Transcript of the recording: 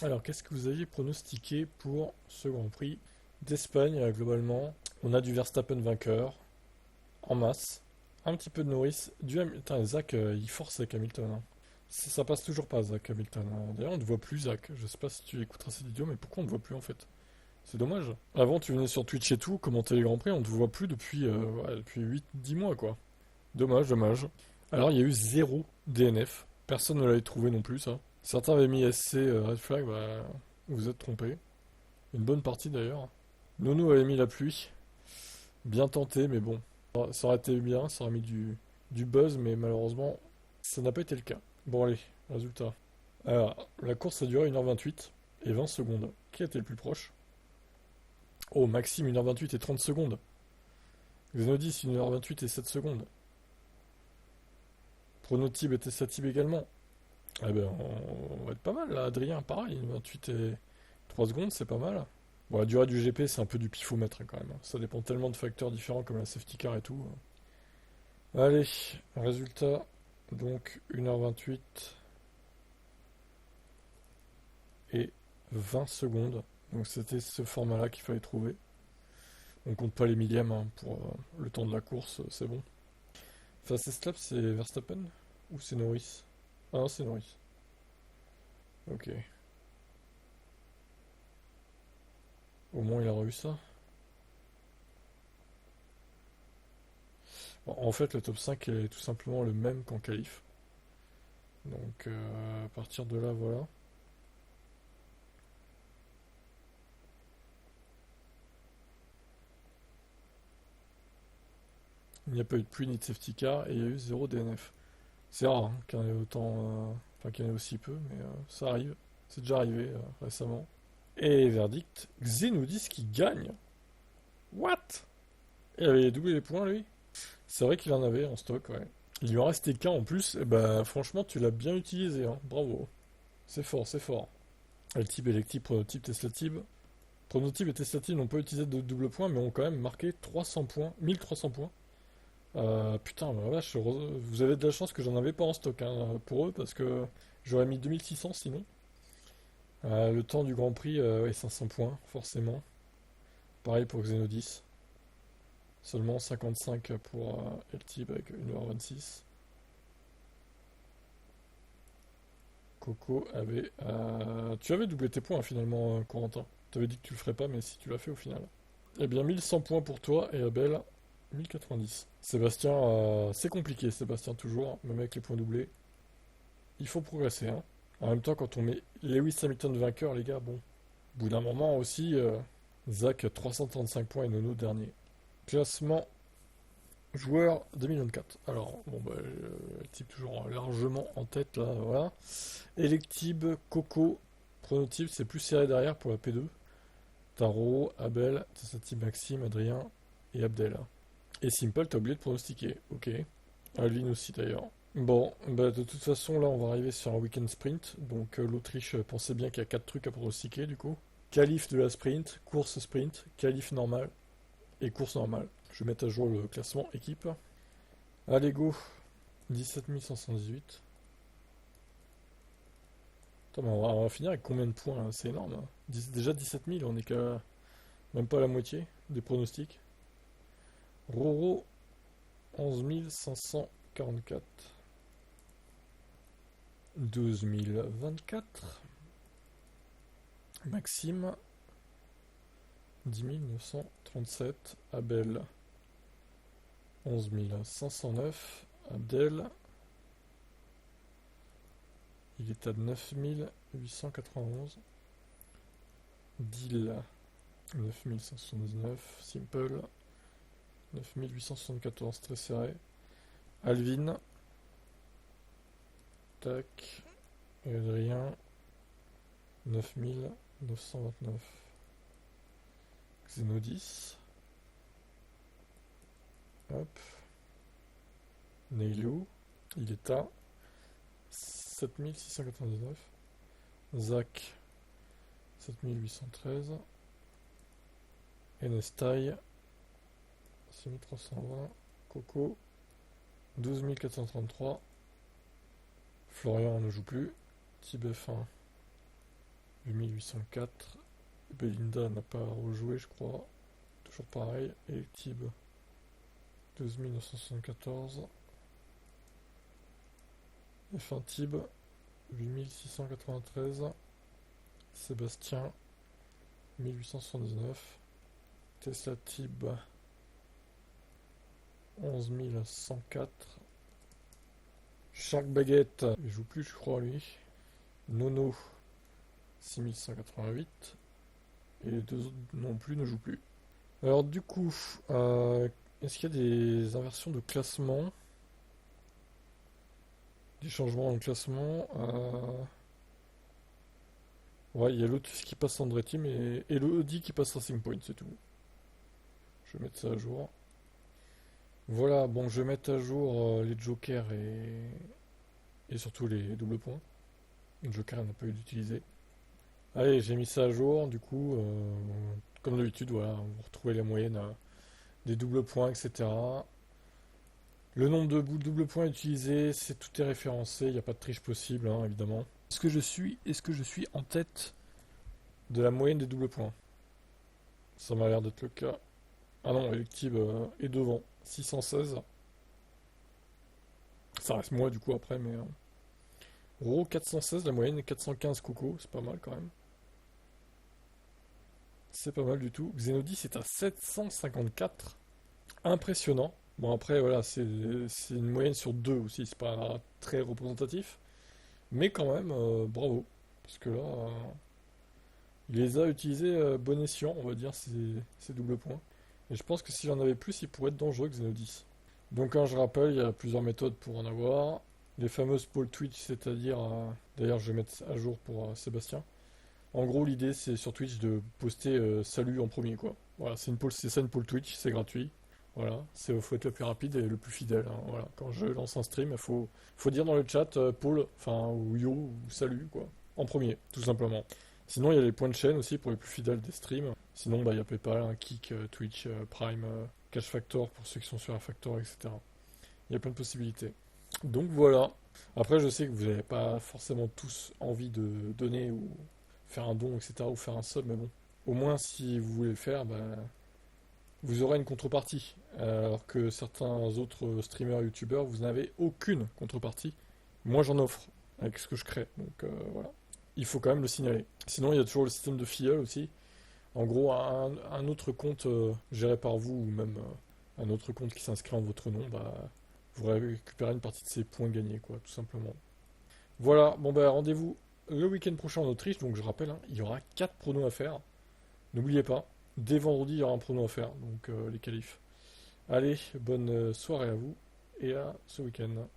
Alors, qu'est-ce que vous aviez pronostiqué pour ce Grand Prix d'Espagne, globalement? On a du Verstappen vainqueur, en masse. Un petit peu de Norris. Du Hamilton, Zach, il force avec Hamilton, hein. Ça passe toujours pas, Zach Hamilton, hein. D'ailleurs, on ne te voit plus, Zach. Je sais pas si tu écouteras cette vidéo, mais pourquoi on ne te voit plus en fait? C'est dommage. Avant, tu venais sur Twitch et tout, commenter les Grands Prix, on ne te voit plus depuis, ouais, depuis 8-10 mois, quoi. Dommage, dommage. Alors, il y a eu zéro DNF. Personne ne l'avait trouvé non plus, ça. Certains avaient mis SC Red Flag, bah, vous êtes trompés. Une bonne partie d'ailleurs. Nono avait mis la pluie. Bien tenté, mais bon. Ça aurait été bien, ça aurait mis du buzz, mais malheureusement, ça n'a pas été le cas. Bon, allez, résultat. Alors, la course a duré 1h28 et 20 secondes. Qui a été le plus proche? Oh, Maxime, 1h28 et 30 secondes. Xenodis, 1h28 et 7 secondes. Pronotib et Tessatib également. Eh ben, on va être pas mal là, Adrien, pareil. 28 et 3 secondes, c'est pas mal. Bon, la durée du GP, c'est un peu du pifomètre hein, quand même. Ça dépend tellement de facteurs différents comme la safety car et tout. Allez, résultat. Donc 1h28 et 20 secondes. Donc c'était ce format-là qu'il fallait trouver. On compte pas les millièmes hein, pour le temps de la course, c'est bon. Fastest lap, c'est Verstappen ou c'est Norris? Ah non, c'est Norris. Ok. Au moins il a eu ça. Bon, en fait, le top 5 est tout simplement le même qu'en qualif. Donc à partir de là, voilà. Il n'y a pas eu de pluie ni de safety car et il y a eu zéro DNF. C'est rare hein, qu'il y en ait autant, enfin qu'il y en ait aussi peu, mais ça arrive. C'est déjà arrivé récemment. Et verdict, Xenodis qui gagne. What? Il avait doublé les points lui? C'est vrai qu'il en avait en stock, ouais. Il lui en restait qu'un en plus, et bah franchement tu l'as bien utilisé, hein. Bravo. C'est fort, c'est fort. Le type électrique, prototype, Tesla-type. Prototype et Tesla-type n'ont pas utilisé de double point, mais ont quand même marqué 300 points, 1300 points. Putain, bah, vache, vous avez de la chance que j'en avais pas en stock hein, pour eux, parce que j'aurais mis 2600 sinon. Le temps du Grand Prix est 500 points, forcément. Pareil pour Xenodis. Seulement 55 pour LTIB avec 1h26. Coco avait... tu avais doublé tes points finalement, Corentin. Tu avais dit que tu le ferais pas, mais si tu l'as fait au final. Eh bien, 1100 points pour toi et Abel, 1090. Sébastien, c'est compliqué, Sébastien, toujours, même avec les points doublés. Il faut progresser, hein. En même temps, quand on met Lewis Hamilton vainqueur, les gars, bon. Au bout d'un moment aussi, Zach 335 points et Nono dernier. Classement joueur 2024. Alors, bon, bah, type toujours largement en tête, là, voilà. Electib, Coco, Pronotype, c'est plus serré derrière pour la P2. Taro, Abel, Tessati, Maxime, Adrien et Abdel. Et Simple, t'as oublié de pronostiquer. Ok. Alvin aussi d'ailleurs. Bon, bah de toute façon, là, on va arriver sur un week-end sprint. Donc l'Autriche pensait bien qu'il y a 4 trucs à pronostiquer du coup. Qualif de la sprint, course sprint, qualif normal et course normale. Je vais mettre à jour le classement équipe. Allez go, 17 518. Attends, mais on va finir avec combien de points là? C'est énorme, hein. Déjà 17 000, on est qu'à même pas la moitié des pronostics. Roro, 11 544. 12 024. Maxime, 10 937. Abel, 11 509. Abdel, il est à 9 891. Dil, 9 179. Simple, 9 874. Très serré. Alvin, tac. Et Adrien, 9 929. Xenodis, hop. Neilou, il est à 7699. Zach, 7813. Enestai, 6320. Coco, 12433. Florian ne joue plus. Tibef 1. 8804. Belinda n'a pas rejoué, je crois. Toujours pareil. Et Tib, 12974. F1 Tib, 8693. Sébastien, 1879. Tesla Tib, 11104. Shark Baguette, il joue plus, je crois, lui. Nono, 6188. Et les deux autres non plus ne jouent plus. Alors, du coup, est-ce qu'il y a des inversions de classement? Des changements dans le classement? Ouais, il y a Lotus qui passe Andretti et le Audi qui passe Racing Point, c'est tout. Je vais mettre ça à jour. Voilà, bon, je vais mettre à jour les jokers et surtout les doubles points. Le joker n'a pas eu d'utiliser. Allez, j'ai mis ça à jour, du coup, comme d'habitude, voilà, vous retrouvez la moyenne des doubles points, etc. Le nombre de doubles points utilisés, tout est référencé, il n'y a pas de triche possible, hein, évidemment. Est-ce que je suis en tête de la moyenne des doubles points? Ça m'a l'air d'être le cas. Ah non, Electib est devant, 616. Ça reste moi du coup après, mais... Ro 416, la moyenne est 415 Coco, c'est pas mal quand même. C'est pas mal du tout. Xenodis est à 754. Impressionnant. Bon après voilà, c'est une moyenne sur deux aussi, c'est pas très représentatif. Mais quand même, bravo. Parce que là, il les a utilisés bon escient, on va dire, ces doubles points. Et je pense que s'il en avait plus, il pourrait être dangereux, Xenodis. Donc, hein, je rappelle, il y a plusieurs méthodes pour en avoir. Les fameuses polls Twitch, c'est-à-dire... d'ailleurs, je vais mettre à jour pour Sébastien. En gros, l'idée, c'est sur Twitch de poster salut en premier, quoi. Voilà, c'est ça une poll Twitch, c'est gratuit. Voilà, faut être le plus rapide et le plus fidèle, hein. Voilà, quand je lance un stream, faut dire dans le chat Paul, enfin, ou yo, ou salut, quoi. En premier, tout simplement. Sinon, il y a les points de chaîne aussi pour les plus fidèles des streams. Sinon, bah, il y a PayPal, un Kik, Twitch, Prime, Cash Factor pour ceux qui sont sur un Factor, etc. Il y a plein de possibilités. Donc voilà. Après, je sais que vous n'avez pas forcément tous envie de donner ou faire un don, etc. ou faire un sub, mais bon. Au moins, si vous voulez le faire, bah, vous aurez une contrepartie. Alors que certains autres streamers et youtubeurs, vous n'avez aucune contrepartie. Moi, j'en offre avec ce que je crée. Donc voilà. Il faut quand même le signaler. Sinon, il y a toujours le système de filleul aussi. En gros, un autre compte géré par vous ou même un autre compte qui s'inscrit en votre nom, bah, vous récupérez une partie de ces points gagnés, quoi, tout simplement. Voilà, bon bah rendez-vous le week-end prochain en Autriche, donc je rappelle, hein, il y aura 4 pronos à faire. N'oubliez pas, dès vendredi, il y aura un prono à faire, donc les qualifs. Allez, bonne soirée à vous et à ce week-end.